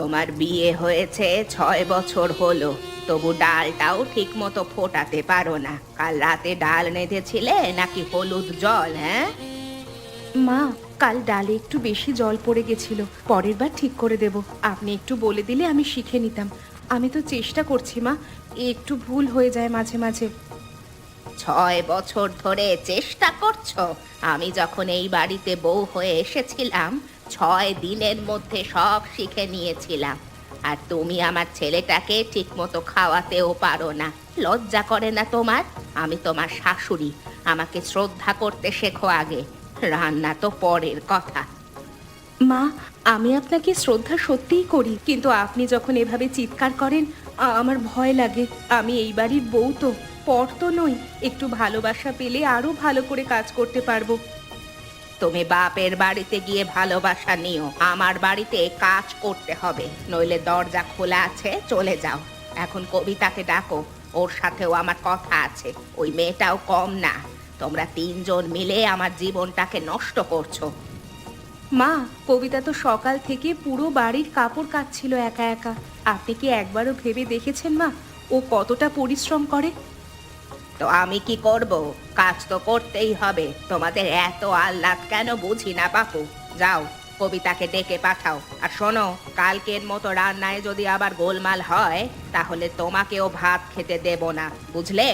তোমার বিয়ে হয়েছে 6 বছর হলো, তবু ডালটাও ঠিক মতো ফোটাতে পারো না। কাল রাতে ডাল নেধেছিলে নাকি হলুদ জল? হ্যাঁ, মা, কাল ডালে একটু বেশি জল পড়ে গেছিল, পরের বার ঠিক করে দেব। আপনি একটু বলে দিলে আমি শিখে নিতাম। আমি তো চেষ্টা করছি মা, একটু ভুল হয়ে যায় মাঝে মাঝে। 6 বছর ধরে চেষ্টা করছো? আমি যখন এই বাড়িতে বউ হয়ে এসেছিলাম, 6 দিনের মধ্যে সব শিখে নিয়েছিলাম। আর তুমি আমার ছেলেটাকে ঠিক মতো খাওয়াতেও পারো না। লজ্জা করে না তোমার? আমি তোমার শাশুড়ি, আমাকে শ্রদ্ধা করতে শেখো আগে। রান্না তো পরের কথা। মা, আমি আপনাকে শ্রদ্ধা সত্যিই করি, কিন্তু আপনি যখন এভাবে চিৎকার করেন আমার ভয় লাগে। আমি এই বাড়ির বউ তো, পর তো নই। একটু ভালোবাসা পেলে আরো ভালো করে কাজ করতে পারবো। তুমি বাপের বাড়িতে গিয়ে ভালোবাসা নিও, আমার বাড়িতে কাজ করতে হবে। নইলে দরজা খোলা আছে, চলে যাও। এখন কবিতাকে ডাকো, ওর সাথেও আমার কথা আছে। ওই মেয়েটাও কম না। তোমরা 3জন মিলে আমার জীবনটাকে নষ্ট করছো। মা, কবিতা তো সকাল থেকে পুরো বাড়ির কাপড় কাচ্ছিল একা একা। আপনি কি একবারও ভেবে দেখেছেন মা, ও কতটা পরিশ্রম করে? তো আমি কি করব? কাজ তো করতেই হবে। তোমাদের এত আহ্লাদ কেন বুঝি না বাপু। যাও, কবিতাকে ডেকে পাঠাও। আর শোনো, কালকের মতো রান্নায় যদি আবার গোলমাল হয়, তাহলে তোমাকেও ভাত খেতে দেব না, বুঝলে?